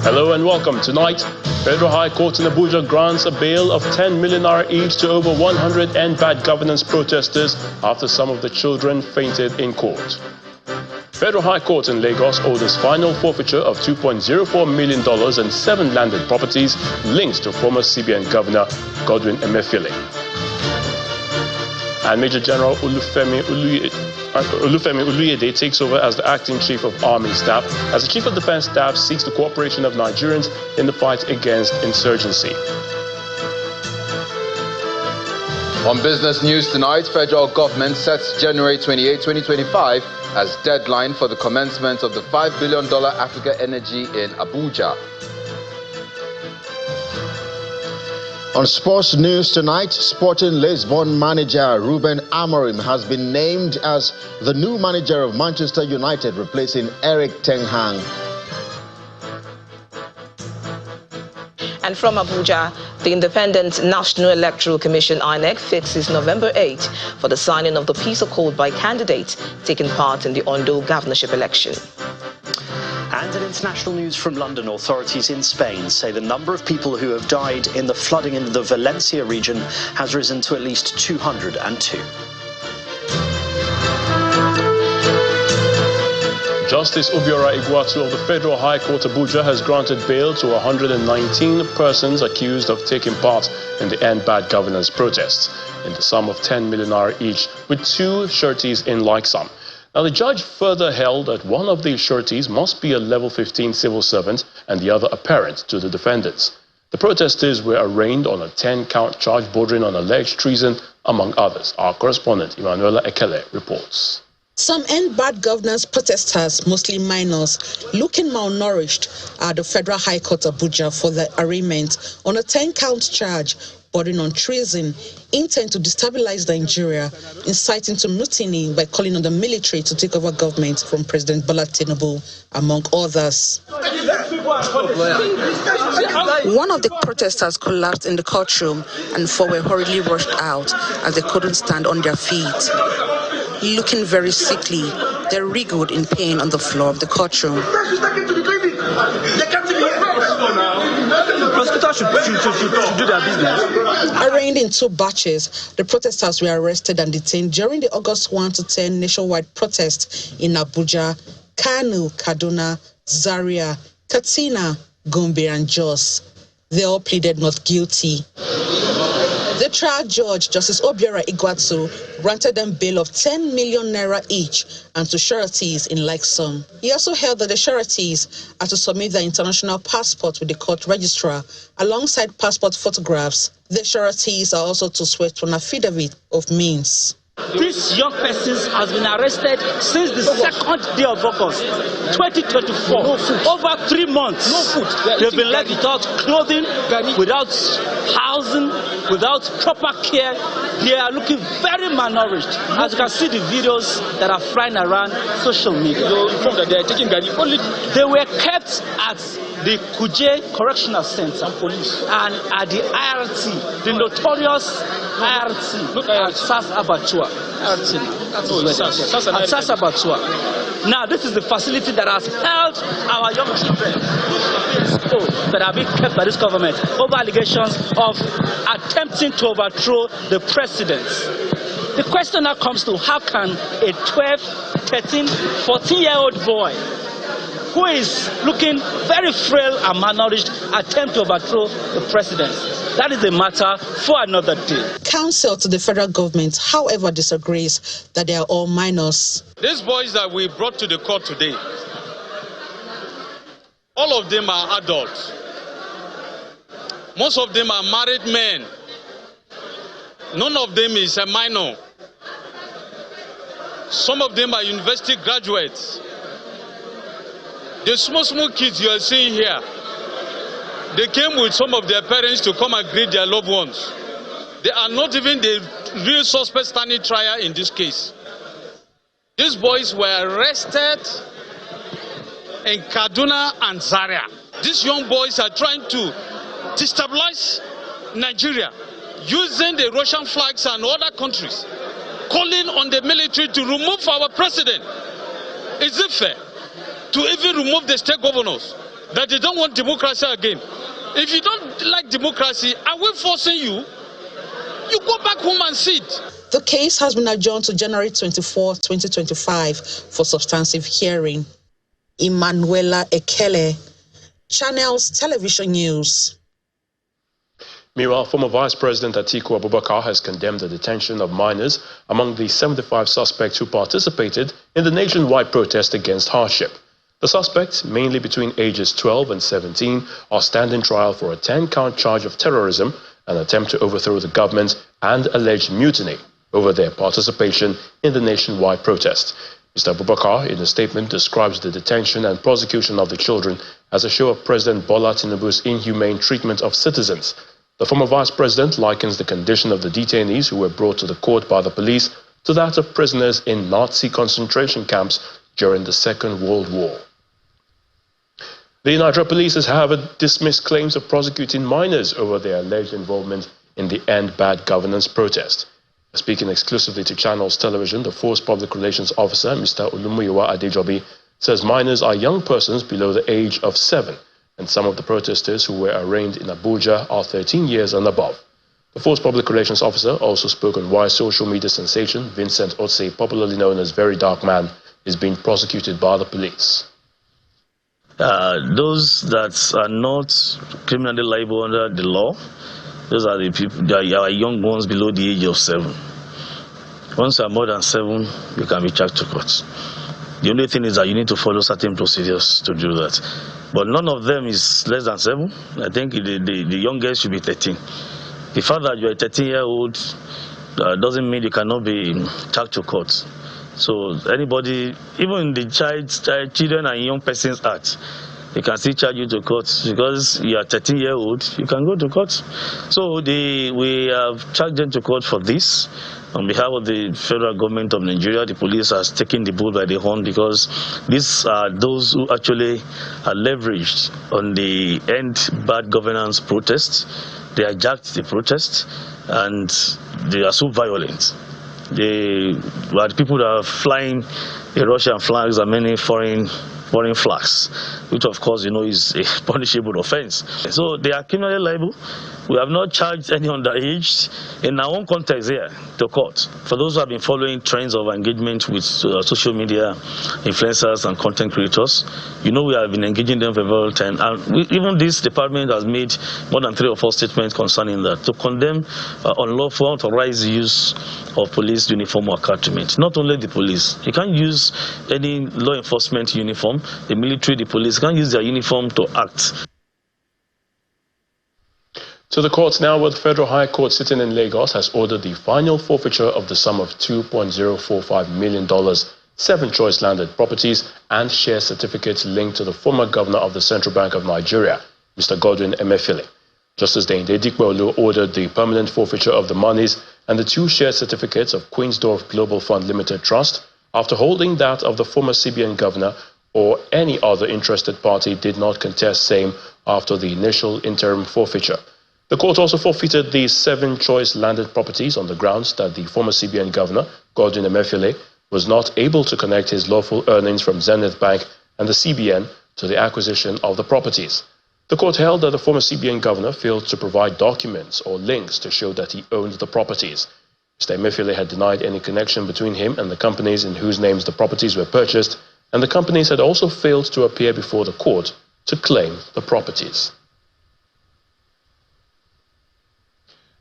Hello and welcome. Tonight, Federal High Court in Abuja grants a bail of 10 million naira each to over 100 end bad governance protesters after some of the children fainted in court. Federal High Court in Lagos orders final forfeiture of $2.04 million and 7 landed properties linked to former CBN Governor Godwin Emefiele. And Major General Olufemi Oluyede takes over as the acting Chief of Army Staff as the Chief of Defense Staff seeks the cooperation of Nigerians in the fight against insurgency. On business news tonight, federal government sets January 28, 2025 as deadline for the commencement of the $5 billion Africa Energy in Abuja. On sports news tonight, Sporting Lisbon manager Ruben Amorim has been named as the new manager of Manchester United, replacing Eric Ten Hag. And from Abuja, the Independent National Electoral Commission (INEC) fixes November 8 for the signing of the Peace Accord by candidates taking part in the Ondo governorship election. And in international news from London, authorities in Spain say the number of people who have died in the flooding in the Valencia region has risen to at least 202. Justice Obiora Igwatu of the Federal High Court Abuja has granted bail to 119 persons accused of taking part in the End Bad Governance protests in the sum of 10 million naira each, with 2 sureties in like sum. Now, the judge further held that one of the sureties must be a level 15 civil servant and the other a parent to the defendants. The protesters were arraigned on a 10-count charge bordering on alleged treason, among others. Our correspondent, Emmanuel reports. Some end bad governance protesters, mostly minors, looking malnourished, at the Federal High Court Abuja for the arraignment on a 10-count charge bordering on treason, intent to destabilize Nigeria, inciting to mutiny by calling on the military to take over government from President Bola Tinubu, among others. One of the protesters collapsed in the courtroom and 4 were hurriedly rushed out as they couldn't stand on their feet. Looking very sickly, they wriggled in pain on the floor of the courtroom. Prosecutors should do their business. Arraigned in 2 batches, the protesters were arrested and detained during the August 1 to 10 nationwide protest in Abuja, Kano, Kaduna, Zaria, Katsina, Gombe, and Jos. They all pleaded not guilty. The trial judge, Justice Obiora Igwatu, granted them bail of 10 million naira each and 2 sureties in like sum. He also held that the sureties are to submit their international passport with the court registrar alongside passport photographs. The sureties are also to swear to an affidavit of means. This young person has been arrested since the 2nd day of August, 2024. Over 3 months. No food. They've been left without clothing, without housing, without proper care. They are looking very malnourished. As you can see the videos that are flying around social media. They were kept at the Kuje Correctional Center and at the IRT, the notorious IRT at Sas Abatua. Now, this is the facility that has held our young children that have been kept by this government over allegations of attempting to overthrow the president. The question now comes to how can a 12, 13, 14-year-old boy who is looking very frail and malnourished attempt to overthrow the president? That is a matter for another day. Counsel to the federal government, however, disagrees that they are all minors. These boys that we brought to the court today, all of them are adults. Most of them are married men. None of them is a minor. Some of them are university graduates. The small kids you are seeing here, they came with some of their parents to come and greet their loved ones. They are not even the real suspects standing trial in this case. These boys were arrested in Kaduna and Zaria. These young boys are trying to destabilize Nigeria using the Russian flags and other countries, calling on the military to remove our president. Is it fair to even remove the state governors that they don't want democracy again. If you don't like democracy, are we forcing you? You go back home and sit. The case has been adjourned to January 24, 2025 for substantive hearing. Emefiele, Channels Television News. Meanwhile, former Vice President Atiku Abubakar has condemned the detention of minors among the 75 suspects who participated in the nationwide protest against hardship. The suspects, mainly between ages 12 and 17, are standing trial for a 10-count charge of terrorism, an attempt to overthrow the government, and alleged mutiny over their participation in the nationwide protest. Mr. Abubakar, in a statement, describes the detention and prosecution of the children as a show of President Bola Tinubu's inhumane treatment of citizens. The former vice president likens the condition of the detainees who were brought to the court by the police to that of prisoners in Nazi concentration camps during the Second World War. The Nigeria police has, however, dismissed claims of prosecuting minors over their alleged involvement in the End Bad Governance protest. Speaking exclusively to Channels Television, the Force Public Relations Officer, Mr. Olumuyiwa Adejobi, says minors are young persons below the age of 7, and some of the protesters who were arraigned in Abuja are 13 years and above. The Force Public Relations Officer also spoke on why social media sensation Vincent Otse, popularly known as Very Dark Man, is being prosecuted by the police. Those that are not criminally liable under the law, those are the people that are young ones below the age of 7. Once you are more than 7, you can be charged to court. The only thing is that you need to follow certain procedures to do that. But none of them is less than 7. I think the youngest should be 13. The fact that you're a 13-year-old doesn't mean you cannot be charged to court. So anybody, even the Children and Young Persons Act, they can still charge you to court because you are 13-year-old. You can go to court. So we have charged them to court for this. On behalf of the federal government of Nigeria, the police has taken the bull by the horn because these are those who actually are leveraged on the End Bad Governance protest. They hijacked the protest and they are so violent. They are the people that are flying the Russian flags and many foreign flags, which of course, is a punishable offense. So they are criminally liable. We have not charged any underage in our own context here to court. For those who have been following trends of engagement with social media influencers and content creators, we have been engaging them for a very long time. And even this department has made more than 3 or 4 statements concerning that to condemn unlawful, unauthorized use of police uniform or accoutrement. Not only the police, you can't use any law enforcement uniform, the military, the police can't use their uniform to act. To the courts now, where the Federal High Court sitting in Lagos has ordered the final forfeiture of the sum of $2.045 million, 7 choice landed properties and share certificates linked to the former governor of the Central Bank of Nigeria, Mr. Godwin Emefiele. Justice Deinde Dikpeolu ordered the permanent forfeiture of the monies and the 2 share certificates of Queensdorf Global Fund Limited Trust after holding that of the former CBN governor or any other interested party did not contest same after the initial interim forfeiture. The court also forfeited the 7 choice landed properties on the grounds that the former CBN governor, Godwin Emefiele, was not able to connect his lawful earnings from Zenith Bank and the CBN to the acquisition of the properties. The court held that the former CBN governor failed to provide documents or links to show that he owned the properties. Mr. Emefiele had denied any connection between him and the companies in whose names the properties were purchased, and the companies had also failed to appear before the court to claim the properties.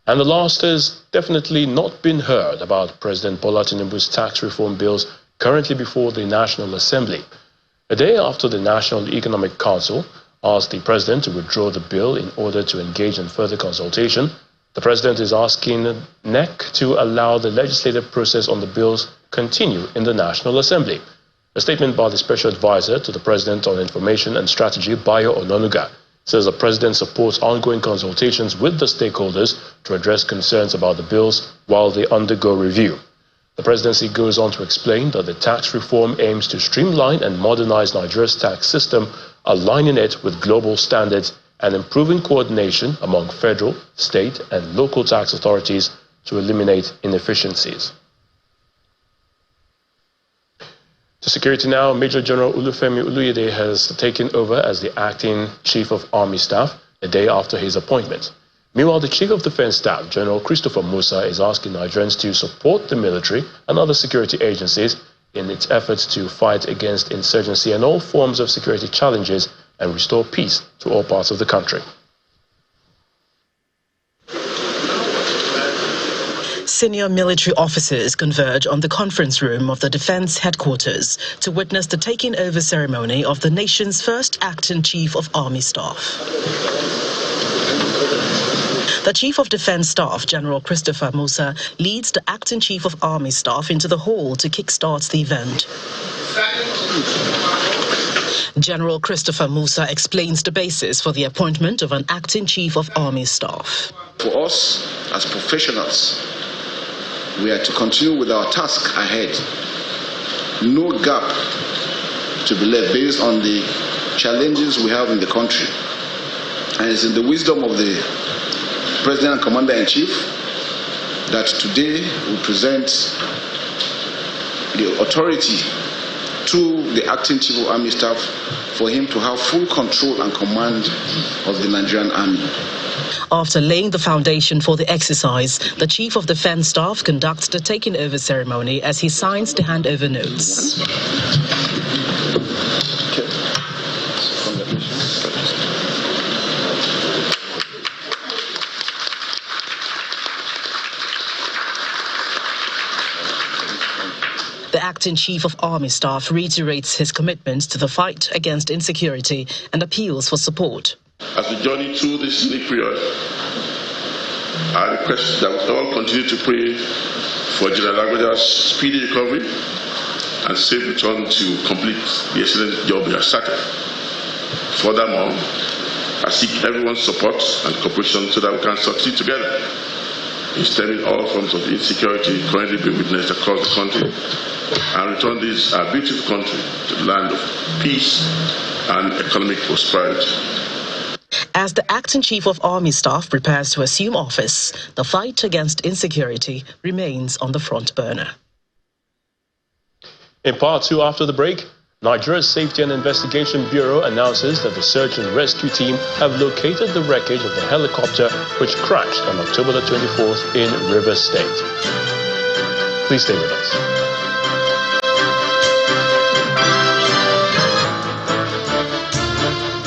And the last has definitely not been heard about President Bola Tinubu's tax reform bills currently before the National Assembly. A day after the National Economic Council asked the president to withdraw the bill in order to engage in further consultation, the president is asking NEC to allow the legislative process on the bills continue in the National Assembly. A statement by the Special Advisor to the President on Information and Strategy, Bayo Ononuga, says the president supports ongoing consultations with the stakeholders to address concerns about the bills while they undergo review. The presidency goes on to explain that the tax reform aims to streamline and modernize Nigeria's tax system, aligning it with global standards and improving coordination among federal, state, and local tax authorities to eliminate inefficiencies. To security now, Major General Olufemi Oluyede has taken over as the acting Chief of Army Staff a day after his appointment. Meanwhile, the Chief of Defense Staff, General Christopher Musa, is asking Nigerians to support the military and other security agencies in its efforts to fight against insurgency and all forms of security challenges and restore peace to all parts of the country. Senior military officers converge on the conference room of the Defense Headquarters to witness the taking over ceremony of the nation's first acting Chief of Army Staff. The Chief of Defense Staff, General Christopher Musa, leads the acting Chief of Army Staff into the hall to kickstart the event. General Christopher Musa explains the basis for the appointment of an acting Chief of Army Staff. For us as professionals, we are to continue with our task ahead. No gap to be left based on the challenges we have in the country. And it's in the wisdom of the President and Commander-in-Chief that today we present the authority to the acting Chief of Army Staff for him to have full control and command of the Nigerian Army. After laying the foundation for the exercise, the Chief of Defense Staff conducts the taking over ceremony as he signs the handover notes. The acting Chief of Army Staff reiterates his commitment to the fight against insecurity and appeals for support. As we journey through this unique period, I request that we all continue to pray for General Lagbaja's speedy recovery and safe return to complete the excellent job he has started. Furthermore, I seek everyone's support and cooperation so that we can succeed together in stemming all forms of insecurity currently being witnessed across the country and return this beautiful country to the land of peace and economic prosperity. As the acting Chief of Army Staff prepares to assume office, the fight against insecurity remains on the front burner. In part two after the break, Nigeria's Safety and Investigation Bureau announces that the search and rescue team have located the wreckage of the helicopter which crashed on October the 24th in Rivers State. Please stay with us.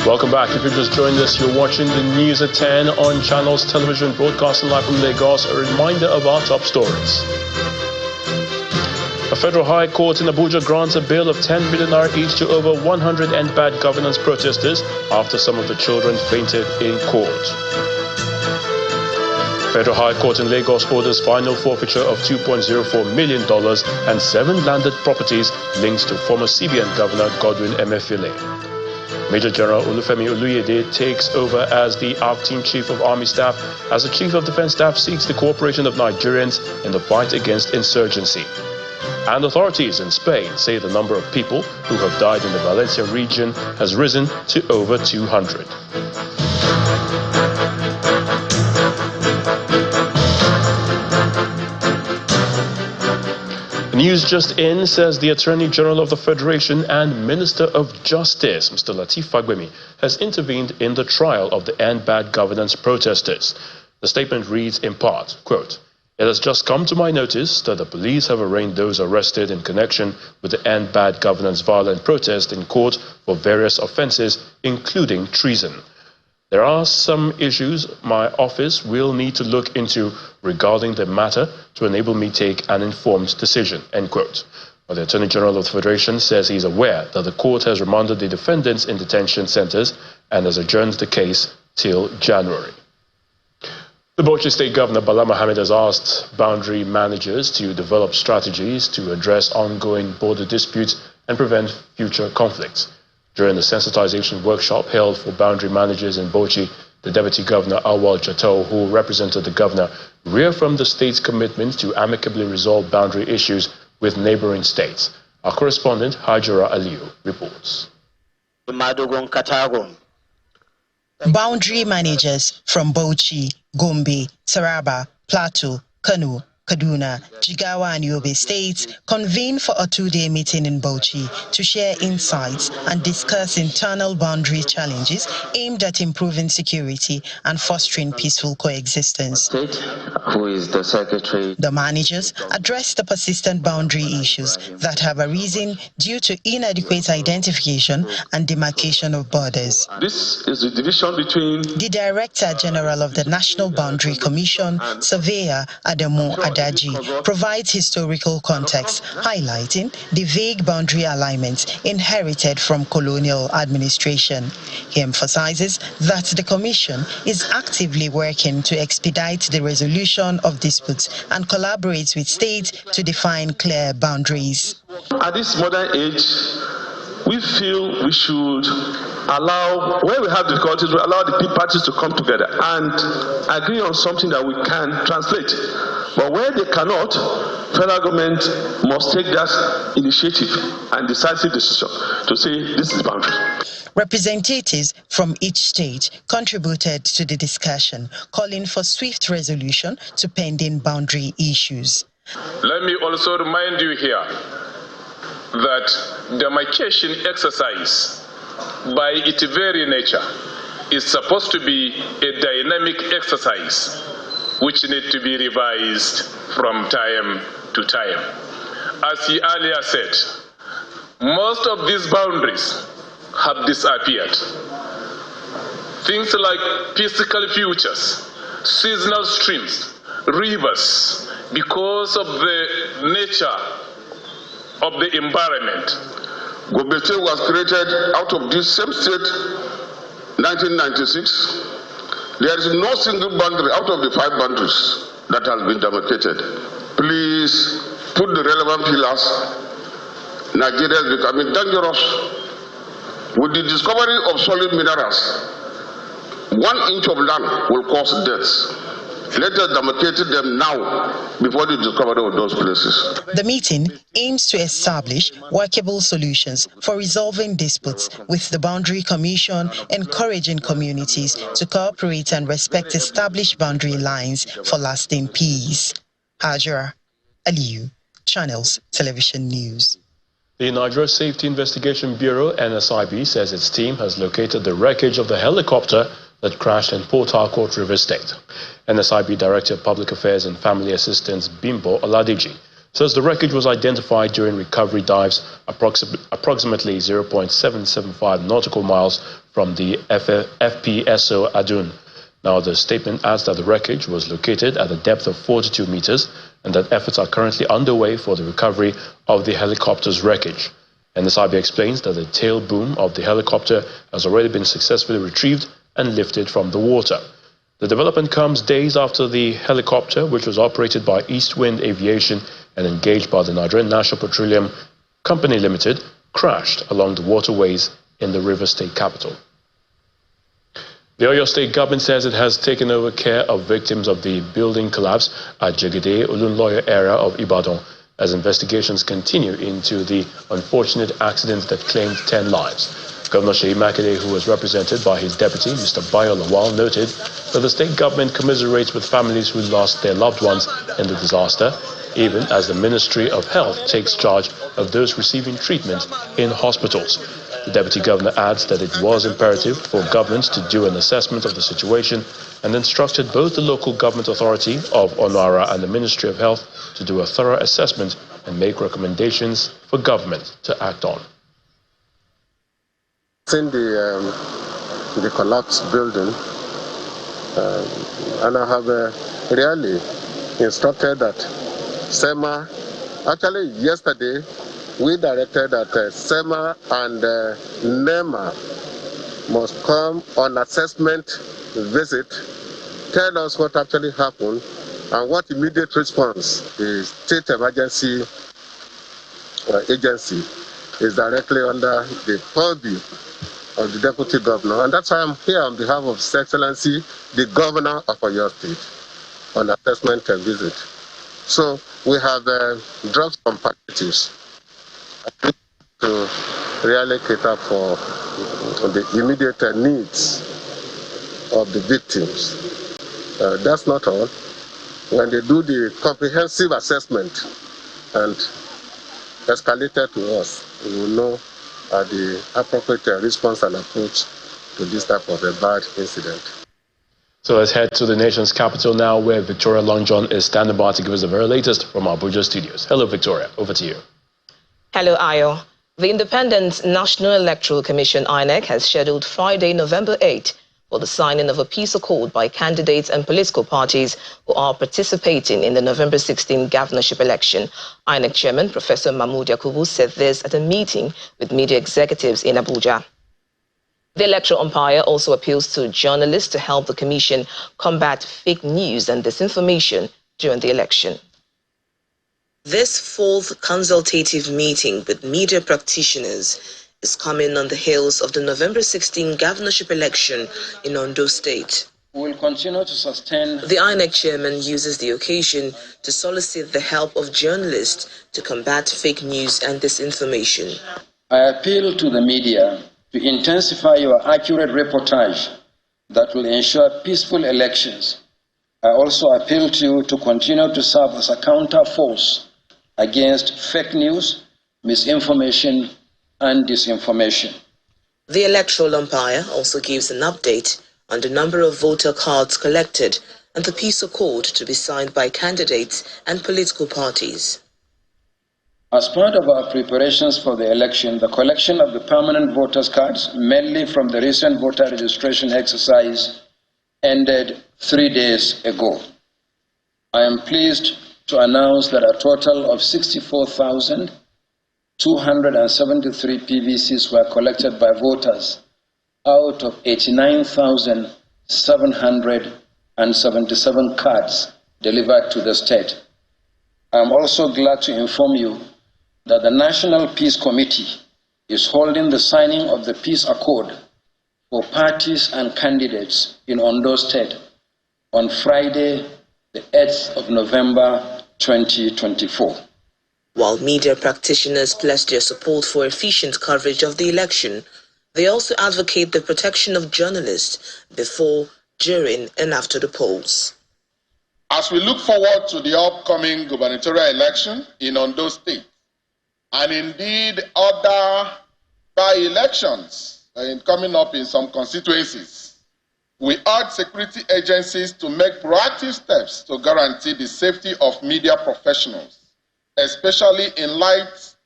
Welcome back. If you just joined us, you're watching the news at 10 on Channels Television, broadcasting live from Lagos. A reminder of our top stories. A federal high court in Abuja grants a bail of 10 million naira each to over 100 end bad governance protesters after some of the children fainted in court. Federal High Court in Lagos orders final forfeiture of $2.04 million and 7 landed properties linked to former CBN Governor Godwin Emefiele. Major General Olufemi Oluyede takes over as the acting Chief of Army Staff as the Chief of Defense Staff seeks the cooperation of Nigerians in the fight against insurgency. And authorities in Spain say the number of people who have died in the Valencia region has risen to over 200. News just in says the Attorney General of the Federation and Minister of Justice, Mr. Lateef Fagbemi, has intervened in the trial of the End Bad Governance protesters. The statement reads in part, quote, "It has just come to my notice that the police have arraigned those arrested in connection with the End Bad Governance violent protest in court for various offences, including treason. There are some issues my office will need to look into regarding the matter to enable me take an informed decision," end quote. But the Attorney General of the Federation says he is aware that the court has remanded the defendants in detention centres and has adjourned the case till January. The Bauchi State Governor Bala Mohammed has asked boundary managers to develop strategies to address ongoing border disputes and prevent future conflicts. During the sensitization workshop held for boundary managers in Bauchi, the Deputy Governor Awal Jatau, who represented the governor, reaffirmed the state's commitment to amicably resolve boundary issues with neighboring states. Our correspondent Hajara Aliyu reports. Boundary managers from Bauchi, Gombe, Taraba, Plateau, Kano, Kaduna, Jigawa and Yobe states convened for a two-day meeting in Bauchi to share insights and discuss internal boundary challenges aimed at improving security and fostering peaceful coexistence. Who is the secretary? The managers addressed the persistent boundary issues that have arisen due to inadequate identification and demarcation of borders. This is the division between the Director General of the National Boundary Commission, Surveyor Adamu Adaji, provides historical context, highlighting the vague boundary alignments inherited from colonial administration. He emphasizes that the Commission is actively working to expedite the resolution of disputes and collaborates with states to define clear boundaries. At this modern age, we feel we should allow, where we have difficulties, we allow the parties to come together and agree on something that we can translate. But where they cannot, federal government must take that initiative and decisive decision to say this is boundary. Representatives from each state contributed to the discussion, calling for swift resolution to pending boundary issues. Let me also remind you here that demarcation exercise, by its very nature, is supposed to be a dynamic exercise which needs to be revised from time to time. As he earlier said, most of these boundaries have disappeared. Things like physical features, seasonal streams, rivers, because of the nature of the environment. Govt was created out of this same state, 1996. There is no single boundary out of the 5 boundaries that has been demarcated. Please put the relevant pillars. Nigeria is becoming dangerous. With the discovery of solid minerals, 1 inch of land will cause deaths. Let us demarcate them now before the discovery of those places. The meeting aims to establish workable solutions for resolving disputes, with the Boundary Commission encouraging communities to cooperate and respect established boundary lines for lasting peace. Hajra Aliyu, Channels Television News. The Nigeria Safety Investigation Bureau, NSIB, says its team has located the wreckage of the helicopter that crashed in Port Harcourt, Rivers State. NSIB Director of Public Affairs and Family Assistance Bimbo Oladeji says the wreckage was identified during recovery dives approximately 0.775 nautical miles from the FPSO Adun. Now, the statement adds that the wreckage was located at a depth of 42 meters and that efforts are currently underway for the recovery of the helicopter's wreckage. NSIB explains that the tail boom of the helicopter has already been successfully retrieved and lifted from the water. The development comes days after the helicopter, which was operated by East Wind Aviation and engaged by the Nigerian National Petroleum Company Limited, crashed along the waterways in the Rivers State capital. The Oyo State government says it has taken over care of victims of the building collapse at Jegede Olunloyo area of Ibadan as investigations continue into the unfortunate accident that claimed 10 lives. Governor Seyi Makinde, who was represented by his deputy, Mr. Bayo Lawal, noted that the state government commiserates with families who lost their loved ones in the disaster, even as the Ministry of Health takes charge of those receiving treatment in hospitals. The deputy governor adds that it was imperative for government to do an assessment of the situation and instructed both the local government authority of Onara and the Ministry of Health to do a thorough assessment and make recommendations for government to act on. In the collapsed building, and I have really instructed that SEMA, actually yesterday, we directed that SEMA and NEMA must come on assessment visit, tell us what actually happened and what immediate response the State Emergency Agency is directly under the purview of the Deputy Governor. And that's why I'm here on behalf of His Excellency, the Governor of Oyo State, on assessment visit. So we have dropped some packages to really cater for the immediate needs of the victims. That's not all. when they do the comprehensive assessment and escalate it to us, we will know the appropriate response and approach to this type of a bad incident. So let's head to the nation's capital now, where Victoria Long John is standing by to give us the very latest from our Abuja studios. Hello, Victoria. Over to you. Hello, Ayo. The Independent National Electoral Commission, INEC, has scheduled Friday, November 8, for the signing of a peace accord by candidates and political parties who are participating in the November 16 governorship election. INEC Chairman Professor Mahmood Yakubu said this at a meeting with media executives in Abuja. The electoral umpire also appeals to journalists to help the commission combat fake news and disinformation during the election. This fourth consultative meeting with media practitioners is coming on the heels of the November 16 governorship election in Ondo State. We will continue to sustain. The INEC chairman uses the occasion to solicit the help of journalists to combat fake news and disinformation. I appeal to the media to intensify your accurate reportage that will ensure peaceful elections. I also appeal to you to continue to serve as a counter force against fake news, misinformation, and disinformation. The electoral umpire also gives an update on the number of voter cards collected and the peace accord to be signed by candidates and political parties. As part of our preparations for the election, the collection of the permanent voters' cards, mainly from the recent voter registration exercise, ended 3 days ago. I am pleased to announce that a total of 64,273 PVCs were collected by voters out of 89,777 cards delivered to the state. I am also glad to inform you that the National Peace Committee is holding the signing of the Peace Accord for parties and candidates in Ondo State on Friday, the 8th of November 2024. While media practitioners pledge their support for efficient coverage of the election, they also advocate the protection of journalists before, during, and after the polls. As we look forward to the upcoming gubernatorial election in Ondo State, and indeed other by-elections coming up in some constituencies, we urge security agencies to make proactive steps to guarantee the safety of media professionals, especially in light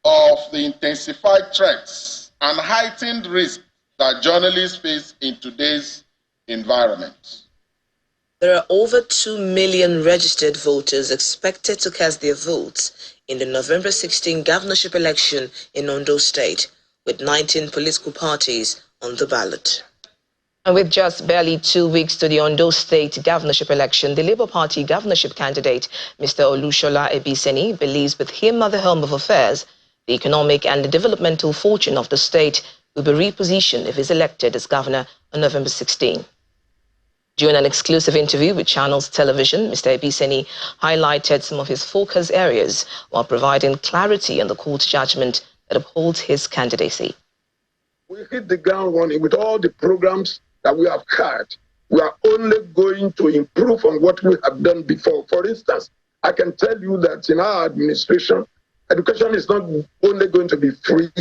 of the intensified threats and heightened risk that journalists face in today's environment. There are over 2 million registered voters expected to cast their votes in the November 16 governorship election in Ondo State, with 19 political parties on the ballot. And with just barely 2 weeks to the Ondo State governorship election, the Labour Party governorship candidate, Mr. Olushola Ebiseni, believes with him at the helm of affairs, the economic and the developmental fortune of the state will be repositioned if he is elected as governor on November 16. During an exclusive interview with Channels Television, Mr. Ebiseni highlighted some of his focus areas while providing clarity on the court judgment that upholds his candidacy. We hit the ground running with all the programs that we have had. We are only going to improve on what we have done before. For instance, I can tell you that in our administration, education is not only going to be free,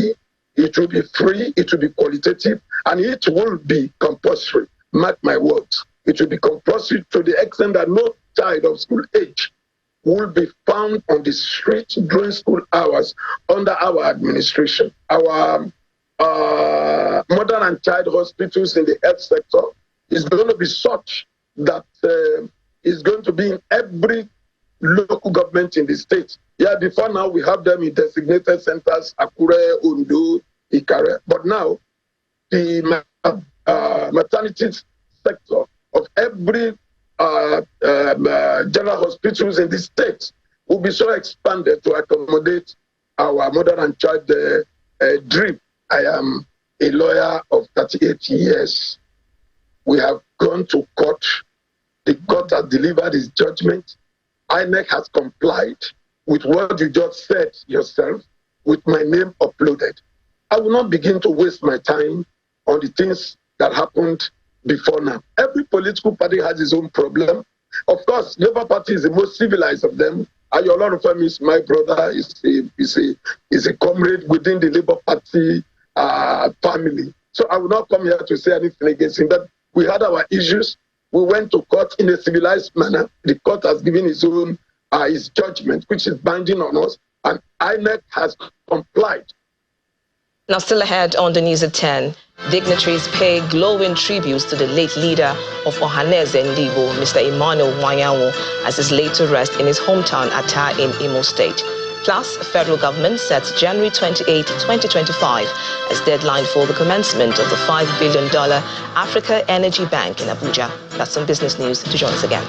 it will be free, it will be qualitative, and it will be compulsory. Mark my words. It will be compulsory to the extent that no child of school age will be found on the streets during school hours under our administration. Our mother and child hospitals in the health sector is going to be such that it's going to be in every local government in the state. Yeah, before now we have them in designated centers, Akure, Ondo, Ikare. But now the maternity sector of every general hospitals in the state will be so expanded to accommodate our mother and child dream. I am a lawyer of 38 years. We have gone to court. The court has delivered its judgment. INEC has complied with what you just said yourself, with my name uploaded. I will not begin to waste my time on the things that happened before now. Every political party has its own problem. Of course, Labour Party is the most civilized of them. Ayo Olorunfemi is my brother, is a comrade within the Labour Party family. So I will not come here to say anything against him. But we had our issues. We went to court in a civilized manner. The court has given its own his judgment, which is binding on us, and INEC has complied. Now, still ahead on the news at 10, dignitaries pay glowing tributes to the late leader of Ohaneze Ndibo, Mr. Emmanuel Iwuanyanwu, as is laid to rest in his hometown, Ata in Imo State. Plus, the federal government sets January 28, 2025 as deadline for the commencement of the $5 billion Africa Energy Bank in Abuja. That's some business news. To join us again.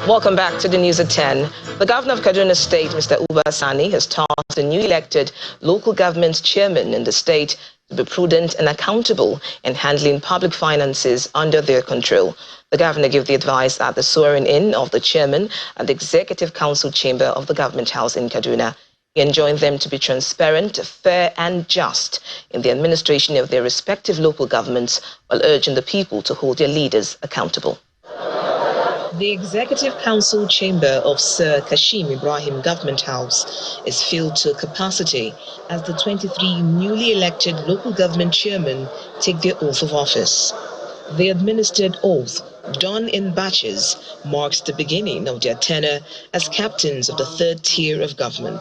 Welcome back to the news at 10. The governor of Kaduna State, Mr. Uba Sani, has tasked the newly elected local government chairman in the state to be prudent and accountable in handling public finances under their control. The governor gave the advice at the swearing-in of the chairman at the Executive Council chamber of the Government House in Kaduna. He enjoined them to be transparent, fair and just in the administration of their respective local governments, while urging the people to hold their leaders accountable. The Executive Council chamber of Sir Kashim Ibrahim Government House is filled to capacity as the 23 newly elected local government chairmen take their oath of office. The administered oath, done in batches, marks the beginning of their tenure as captains of the third tier of government.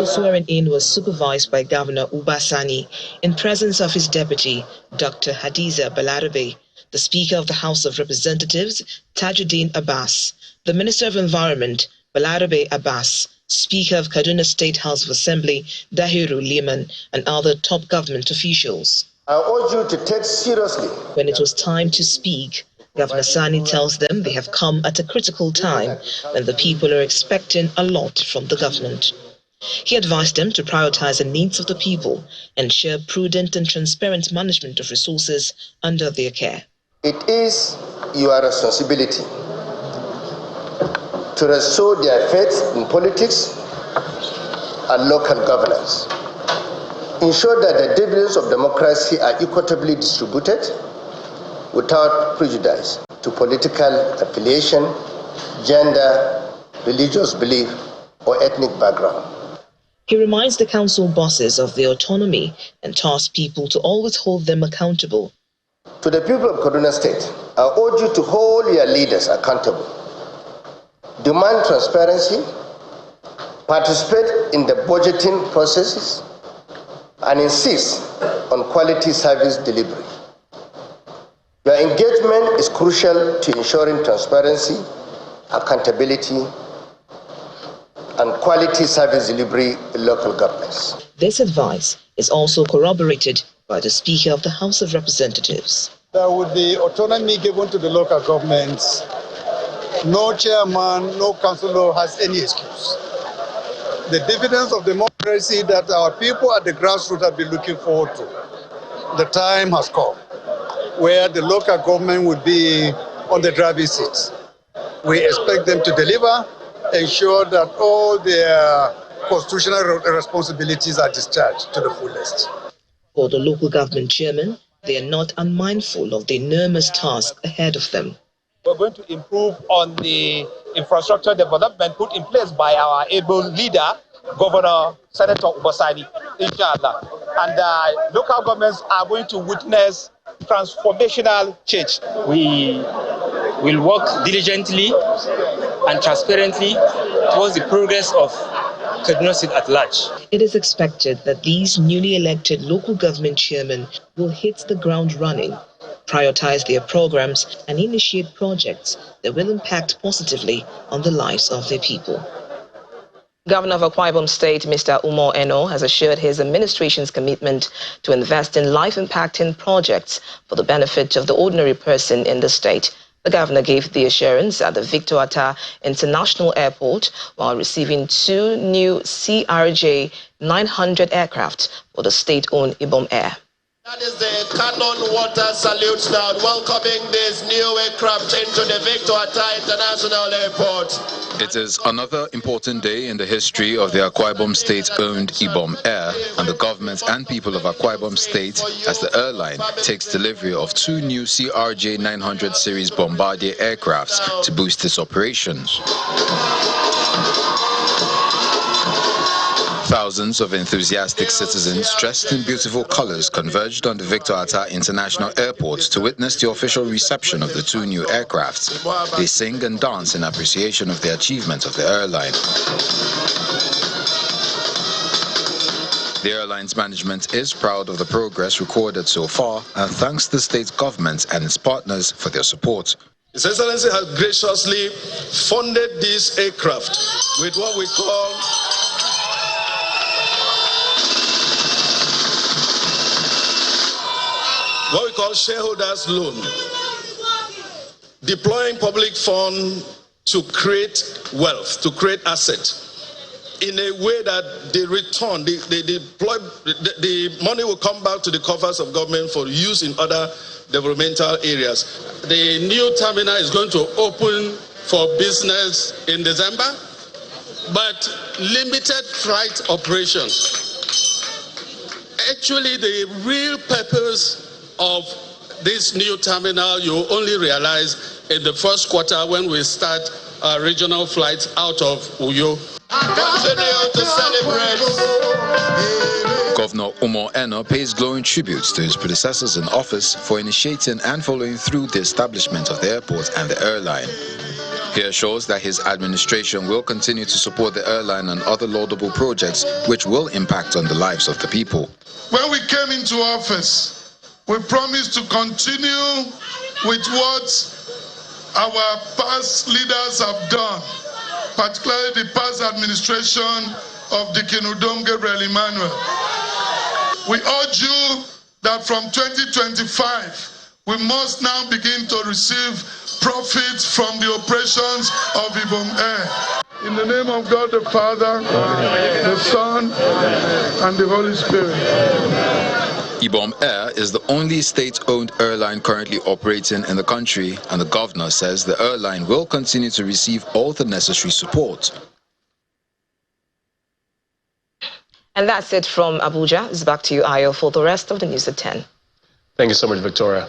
The swearing-in was supervised by Governor Uba Sani in presence of his deputy, Dr. Hadiza Balarabe, the Speaker of the House of Representatives, Tajuddin Abbas, the Minister of Environment, Balarabe Abbas, Speaker of Kaduna State House of Assembly, Dahiru Liman, and other top government officials. I urge you to take seriously. When it was time to speak, Governor Sani tells them they have come at a critical time when the people are expecting a lot from the government. He advised them to prioritize the needs of the people and ensure prudent and transparent management of resources under their care. It is your responsibility to restore their faith in politics and local governance. Ensure that the dividends of democracy are equitably distributed without prejudice to political affiliation, gender, religious belief, or ethnic background. He reminds the council bosses of their autonomy and tasks people to always hold them accountable. To the people of Kaduna State, I urge you to hold your leaders accountable. Demand transparency, participate in the budgeting processes, and insist on quality service delivery. Your engagement is crucial to ensuring transparency, accountability, and quality service delivery in local governments. This advice is also corroborated by the Speaker of the House of Representatives. There would be autonomy given to the local governments. No chairman, no councillor has any excuse. The dividends of democracy that our people at the grassroots have been looking forward to. The time has come where the local government would be on the driver's seat. We expect them to deliver, ensure that all their constitutional responsibilities are discharged to the fullest. For the local government chairman, they are not unmindful of the enormous task ahead of them. We're going to improve on the infrastructure development put in place by our able leader, Governor Senator Uba Sani, inshallah. And local governments are going to witness transformational change. We will work diligently and transparently towards the progress of Kaduna State at large. It is expected that these newly elected local government chairmen will hit the ground running, prioritize their programs, and initiate projects that will impact positively on the lives of their people. Governor of Akwa Ibom State, Mr. Umo Eno, has assured his administration's commitment to invest in life-impacting projects for the benefit of the ordinary person in the state. The governor gave the assurance at the Victor Atta International Airport while receiving 2 new CRJ 900 aircraft for the state-owned Ibom Air. That is the cannon water salute now, welcoming this new aircraft into the Victor Atta International Airport. It is another important day in the history of the Akwa Ibom State-owned Ibom Air and the government and people of Akwa Ibom State as the airline takes delivery of 2 new CRJ 900 series Bombardier aircrafts to boost its operations. Thousands of enthusiastic citizens dressed in beautiful colors converged on the Victor Atta International Airport to witness the official reception of the 2 new aircrafts. They sing and dance in appreciation of the achievement of the airline. The airline's management is proud of the progress recorded so far and thanks the state government and its partners for their support. His Excellency has graciously funded this aircraft with what we call shareholders loan, deploying public fund to create wealth, to create asset in a way that they return, the money will come back to the coffers of government for use in other developmental areas. The new terminal is going to open for business in December, but limited flight operations. Actually, the real purpose of this new terminal you only realize in the first quarter when we start regional flights out of Uyo. Continue to celebrate. Governor Umo Eno pays glowing tributes to his predecessors in office for initiating and following through the establishment of the airport and the airline. He assures that his administration will continue to support the airline and other laudable projects which will impact on the lives of the people. When we came into office, we promised to continue with what our past leaders have done, particularly the past administration of the Kinudom Gabriel Emmanuel. We urge you that from 2025, we must now begin to receive profits from the operations of Ibom Air. In the name of God the Father, the Son, and the Holy Spirit. Ibom Air is the only state-owned airline currently operating in the country, and the governor says the airline will continue to receive all the necessary support. And that's it from Abuja. It's back to you, Ayo, for the rest of the news at 10. Thank you so much, Victoria.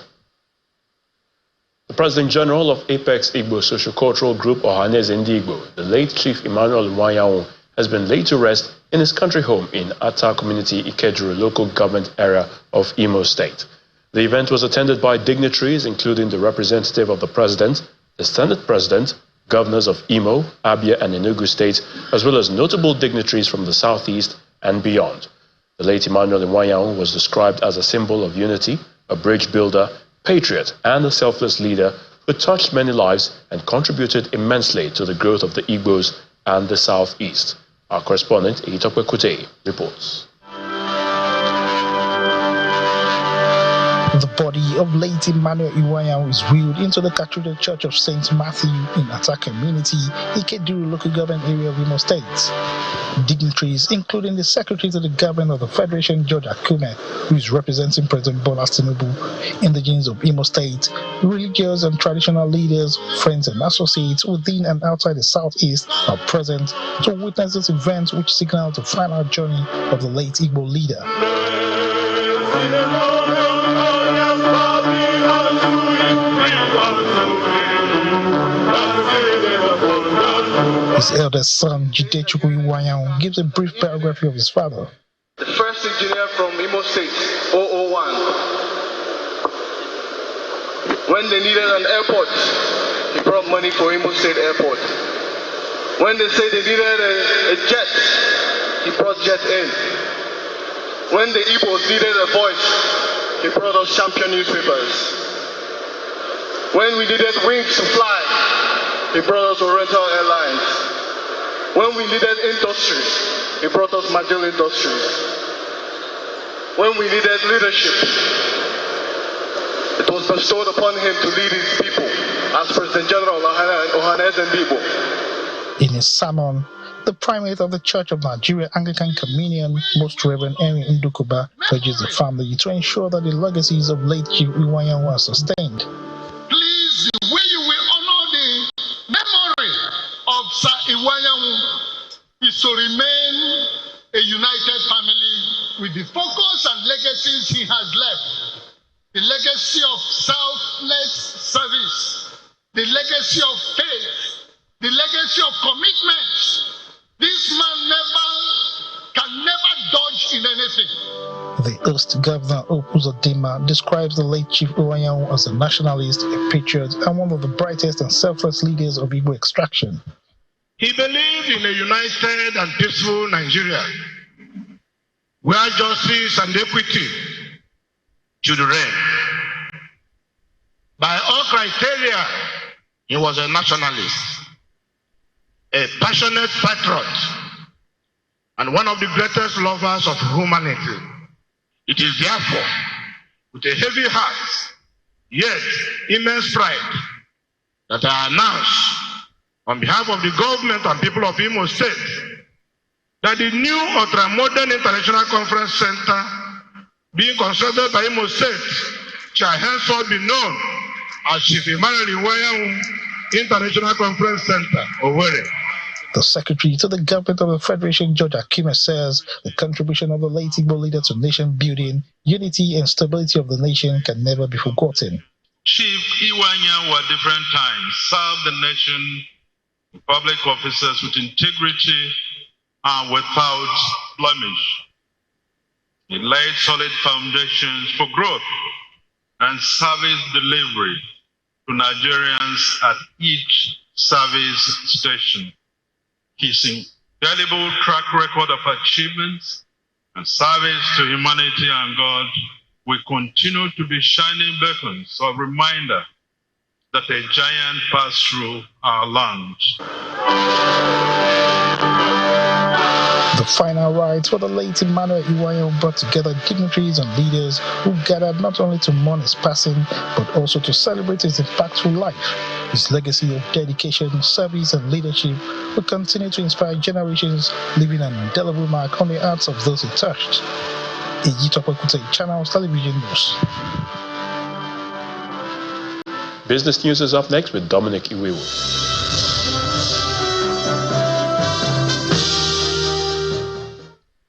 The President General of Apex Igbo Socio-Cultural Group, Ohaneze Igbo, the late Chief Emmanuel Iwuanyanwu, has been laid to rest in his country home in Atta Community, Ikeduru local government area of Imo State. The event was attended by dignitaries including the representative of the President, the Senate President, governors of Imo, Abia and Enugu States, as well as notable dignitaries from the Southeast and beyond. The late Emmanuel Iwuanyanwu was described as a symbol of unity, a bridge builder, patriot and a selfless leader who touched many lives and contributed immensely to the growth of the Igbos and the Southeast. Our correspondent, Itokwe Kute, reports. The body of late Emmanuel Iwuanyanwu is wheeled into the Cathedral Church of St. Matthew in Atta Community, Ikeduru local government area of Imo State. Dignitaries, including the Secretary to the Government of the Federation, George Akume, who is representing President Bola Tinubu, indigenes of Imo State, religious and traditional leaders, friends and associates within and outside the Southeast are present to witness this event which signals the final journey of the late Igbo leader. His eldest son, Jidechukwu Iwuanyanwu, gives a brief biography of his father. The first engineer from Imo State, 001. When they needed an airport, he brought money for Imo State Airport. When they said they needed a jet, he brought jet in. When the Igbos needed a voice, he brought us Champion newspapers. When we needed wings to fly, he brought us Oriental Airlines. When we needed industries, he brought us Magil Industries. When we needed leadership, it was bestowed upon him to lead his people as President General Ohaneze Igbo. In his sermon, The primate of the Church of Nigeria Anglican Communion, Most Reverend Henry Ndukuba, urges the family to ensure that the legacies of late Chief Iwuanyanwu are sustained. Please, the way you will honor the memory of Sir Iwuanyanwu is to remain a united family with the focus and legacies he has left. The legacy of selfless service, the legacy of faith, the legacy of commitment. This man can never dodge in anything. The host governor Uzodinma describes the late Chief Iwuanyanwu as a nationalist, a patriot, and one of the brightest and selfless leaders of Igbo extraction. He believed in a united and peaceful Nigeria, where justice and equity should reign. By all criteria, he was a nationalist, a passionate patriot, and one of the greatest lovers of humanity. It is therefore with a heavy heart, yet immense pride, that I announce on behalf of the government and people of Imo State that the new ultra-modern international conference center being constructed by Imo State shall henceforth be known as Chief Emmanuel Iwuanyanwu International Conference Center, Owerri. The secretary to the government of the Federation, George Akime, says the contribution of the late Igbo leader to nation building, unity and stability of the nation can never be forgotten. Chief Iwuanyanwu at different times served the nation, public officers with integrity and without blemish. He laid solid foundations for growth and service delivery to Nigerians at each service station. His indelible track record of achievements and service to humanity and God will continue to be shining beacons of reminder that a giant passed through our land. The final rites for the late Emmanuel Iwuanyanwu brought together dignitaries and leaders who gathered not only to mourn his passing, but also to celebrate his impactful life. His legacy of dedication, service, and leadership will continue to inspire generations, leaving an indelible mark on the hearts of those he touched. Channels Television News. Business News is up next with Dominic Iwewu.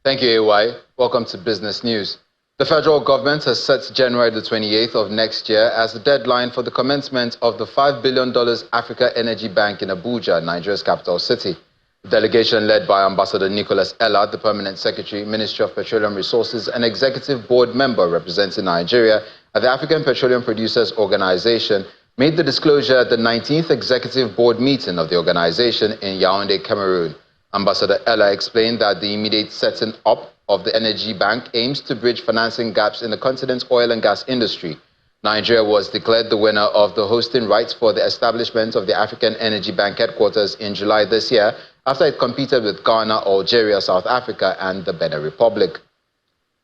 Thank you, AY. Welcome to Business News. The federal government has set January the 28th of next year as the deadline for the commencement of the $5 billion Africa Energy Bank in Abuja, Nigeria's capital city. The delegation led by Ambassador Nicholas Ella, the Permanent Secretary, Ministry of Petroleum Resources, and Executive Board member representing Nigeria at the African Petroleum Producers Organization, made the disclosure at the 19th Executive Board meeting of the organization in Yaoundé, Cameroon. Ambassador Ella explained that the immediate setting up of the Energy Bank aims to bridge financing gaps in the continent's oil and gas industry. Nigeria was declared the winner of the hosting rights for the establishment of the African Energy Bank headquarters in July this year, after it competed with Ghana, Algeria, South Africa, and the Benin Republic.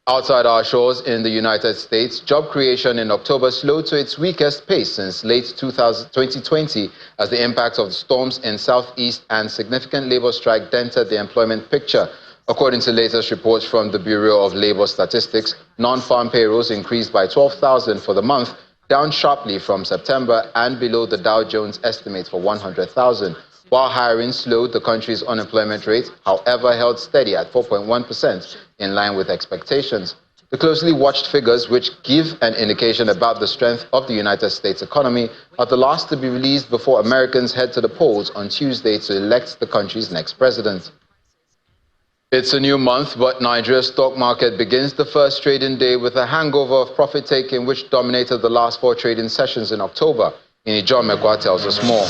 Outside our shores in the United States, job creation in October slowed to its weakest pace since late 2020 as the impact of the storms in Southeast and significant labor strike dented the employment picture. According to latest reports from the Bureau of Labor Statistics, non-farm payrolls increased by 12,000 for the month, down sharply from September and below the Dow Jones estimate for 100,000. While hiring slowed, the country's unemployment rate, however, held steady at 4.1%, in line with expectations. The closely watched figures, which give an indication about the strength of the United States economy, are the last to be released before Americans head to the polls on Tuesday to elect the country's next president. It's a new month, but Nigeria's stock market begins the first trading day with a hangover of profit-taking which dominated the last 4 trading sessions in October. John Mekwa tells us more.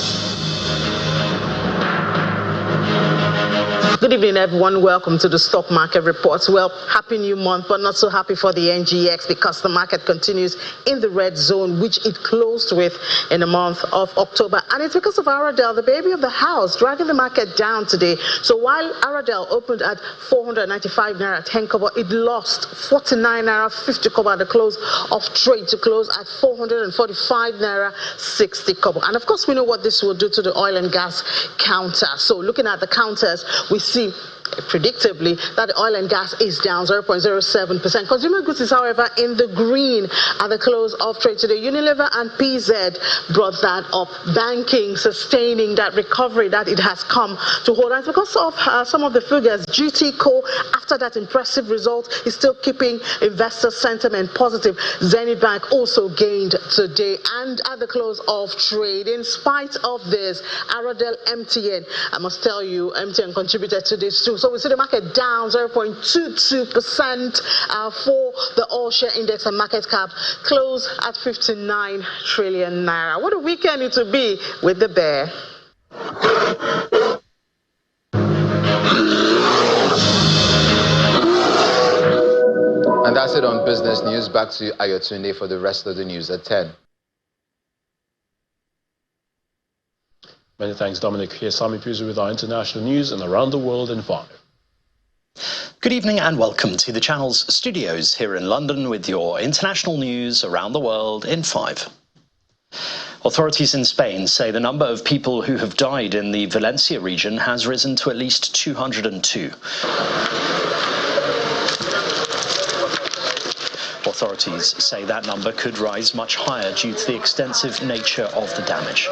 Good evening, everyone. Welcome to the Stock Market Reports. Well, happy new month, but not so happy for the NGX because the market continues in the red zone, which it closed with in the month of October And it's because of Aradel, the baby of the house, dragging the market down today. So while Aradel opened at 495 naira 10 kobo, it lost 49 naira 50 kobo at the close of trade to close at 445 naira 60 kobo. And of course, we know what this will do to the oil and gas counter. So looking at the counters, we see predictably that the oil and gas is down 0.07%. Consumer goods is, however, in the green at the close of trade today. Unilever and PZ brought that up. Banking sustaining that recovery that it has come to hold. And because of some of the figures, GT Co, after that impressive result, is still keeping investor sentiment positive. Zenith Bank also gained today and at the close of trade. In spite of this, Aradel MTN, I must tell you, MTN contributed to this too. So we see the market down 0.22% for the all-share index and market cap close at 59 trillion naira. What a weekend it will be with the bear. And that's it on business news. Back to Ayotunde for the rest of the news at 10. Many thanks, Dominic. Here's Sami Puzu with our international news and around the world in 5. Good evening and welcome to the channel's studios here in London with your international news around the world in 5. Authorities in Spain say the number of people who have died in the Valencia region has risen to at least 202. Authorities say that number could rise much higher due to the extensive nature of the damage.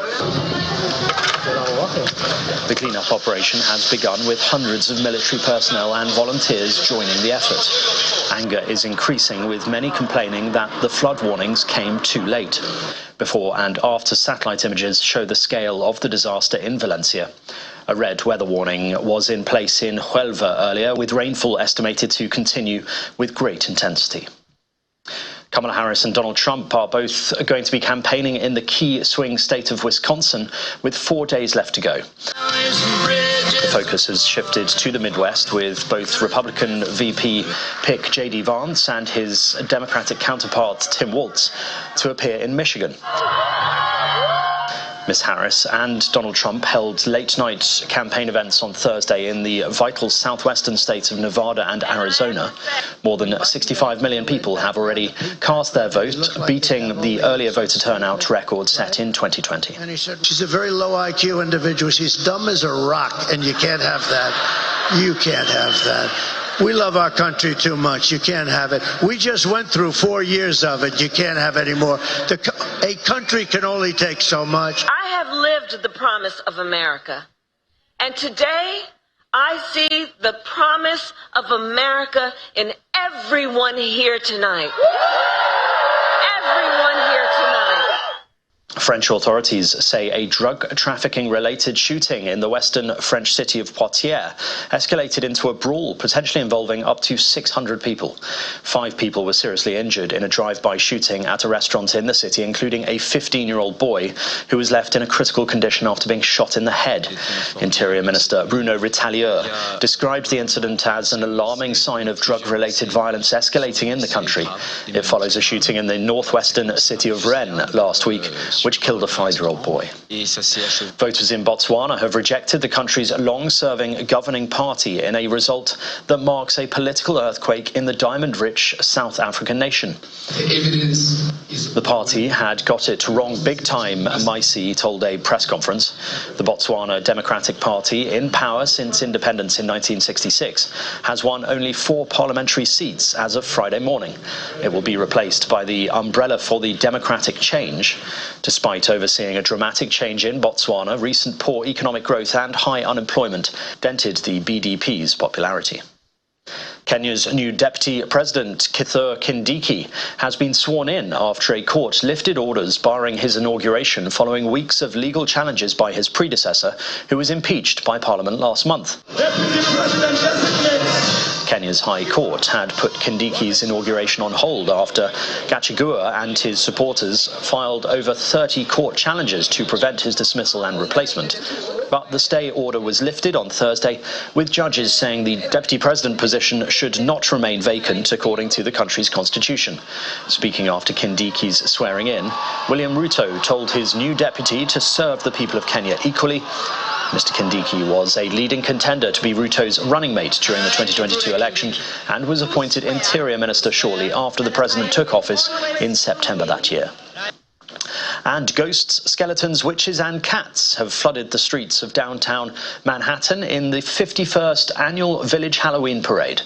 The cleanup operation has begun with hundreds of military personnel and volunteers joining the effort. Anger is increasing, with many complaining that the flood warnings came too late. Before and after satellite images show the scale of the disaster in Valencia. A red weather warning was in place in Huelva earlier, with rainfall estimated to continue with great intensity. Kamala Harris and Donald Trump are both going to be campaigning in the key swing state of Wisconsin with 4 days left to go. The focus has shifted to the Midwest, with both Republican VP pick J.D. Vance and his Democratic counterpart Tim Walz to appear in Michigan. Ms. Harris and Donald Trump held late-night campaign events on Thursday in the vital southwestern states of Nevada and Arizona. More than 65 million people have already cast their vote, beating the earlier voter turnout record set in 2020. And he said, she's a very low IQ individual. She's dumb as a rock, and you can't have that. You can't have that. We love our country too much. You can't have it. We just went through 4 years of it. You can't have any more. A country can only take so much. I have lived the promise of America. And today, I see the promise of America in everyone here tonight. Everyone here tonight. French authorities say a drug trafficking-related shooting in the western French city of Poitiers escalated into a brawl, potentially involving up to 600 people. 5 people were seriously injured in a drive-by shooting at a restaurant in the city, including a 15-year-old boy who was left in a critical condition after being shot in the head. Interior Minister Bruno Retailleau described the incident as an alarming sign of drug-related violence escalating in the country. It follows a shooting in the northwestern city of Rennes last week, which killed a 5-year-old boy. Voters in Botswana have rejected the country's long-serving governing party in a result that marks a political earthquake in the diamond-rich South African nation. The party had got it wrong big time, Maisi told a press conference. The Botswana Democratic Party, in power since independence in 1966, has won only 4 parliamentary seats as of Friday morning. It will be replaced by the Umbrella for the Democratic Change. Despite overseeing a dramatic change in Botswana, recent poor economic growth and high unemployment dented the BDP's popularity. Kenya's new deputy president, Kithure Kindiki, has been sworn in after a court lifted orders barring his inauguration following weeks of legal challenges by his predecessor, who was impeached by Parliament last month. Kenya's High Court had put Kindiki's inauguration on hold after Gachagua and his supporters filed over 30 court challenges to prevent his dismissal and replacement. But the stay order was lifted on Thursday, with judges saying the deputy president position should not remain vacant according to the country's constitution. Speaking after Kindiki's swearing in, William Ruto told his new deputy to serve the people of Kenya equally. Mr. Kindiki was a leading contender to be Ruto's running mate during the 2022 election and was appointed Interior Minister shortly after the president took office in September that year. And ghosts, skeletons, witches and cats have flooded the streets of downtown Manhattan in the 51st annual Village Halloween Parade.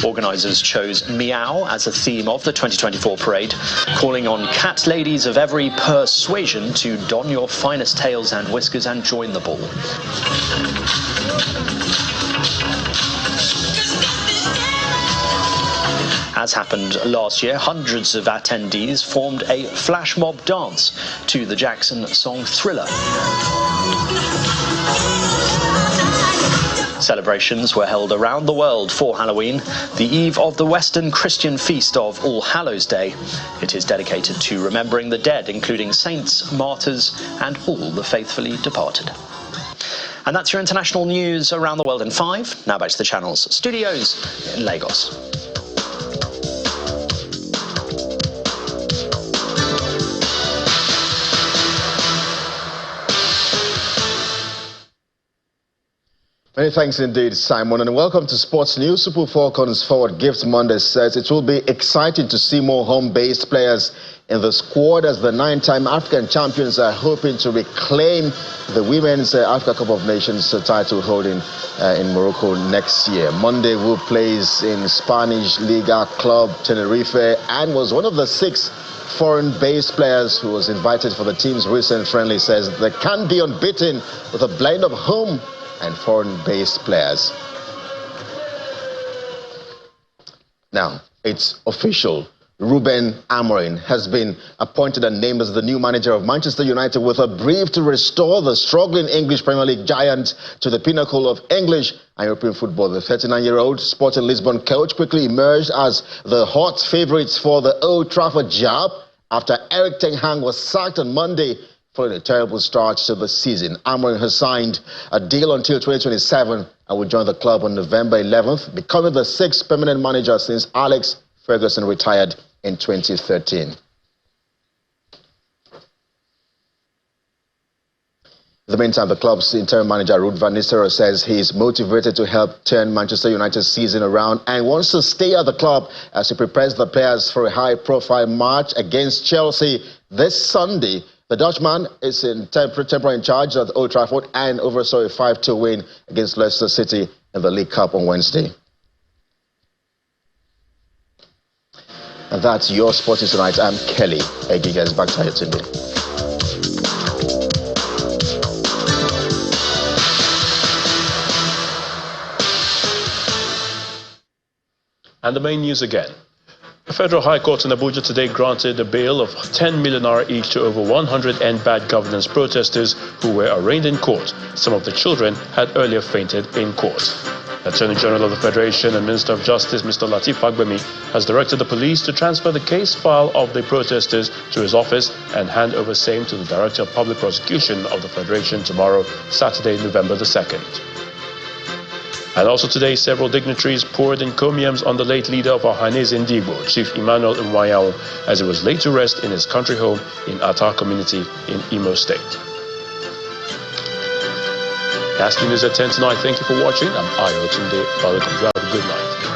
Organisers chose Meow as a theme of the 2024 parade, calling on cat ladies of every persuasion to don your finest tails and whiskers and join the ball. As happened last year, hundreds of attendees formed a flash mob dance to the Jackson song Thriller. Celebrations were held around the world for Halloween, the eve of the Western Christian feast of All Hallows Day. It is dedicated to remembering the dead, including saints, martyrs, and all the faithfully departed. And that's your international news around the world in 5. Now back to the channel's studios in Lagos. Many thanks indeed, Simon, and welcome to Sports News. Super Falcons forward Gift Monday says it will be exciting to see more home-based players in the squad as the 9-time African champions are hoping to reclaim the Women's Africa Cup of Nations title holding in Morocco next year. Monday, Wu plays in Spanish Liga club Tenerife and was one of the 6 foreign-based players who was invited for the team's recent friendly. Says they can be unbeaten with a blend of home and foreign-based players. Now, it's official. Ruben Amorim has been appointed and named as the new manager of Manchester United with a brief to restore the struggling English Premier League giant to the pinnacle of English and European football. The 39-year-old Sporting Lisbon coach quickly emerged as the hot favourites for the Old Trafford job after Erik ten Hag was sacked on Monday following a terrible start to the season. Amorim has signed a deal until 2027 and will join the club on November 11th, becoming the 6th permanent manager since Alex Ferguson retired in 2013. In the meantime, the club's interim manager, Ruud van Nistelrooy, says he is motivated to help turn Manchester United's season around and wants to stay at the club as he prepares the players for a high-profile match against Chelsea this Sunday. The Dutchman is temporarily in charge at Old Trafford and oversaw a 5-2 win against Leicester City in the League Cup on Wednesday. And that's your Sporting Tonight. I'm Kelly Egigas. Back to you today. And the main news again. The Federal High Court in Abuja today granted a bail of 10 million naira each to over 100 end bad governance protesters who were arraigned in court. Some of the children had earlier fainted in court. Attorney General of the Federation and Minister of Justice, Mr. Lateef Fagbemi, has directed the police to transfer the case file of the protesters to his office and hand over same to the Director of Public Prosecution of the Federation tomorrow, Saturday, November the 2nd. And also today, several dignitaries poured encomiums on the late leader of our Ohaneze Ndigbo, Chief Emmanuel Iwuanyanwu, as he was laid to rest in his country home in Ata community in Imo State. That's the news at 10 tonight. Thank you for watching. I'm Ayo Tunde. Have a good night.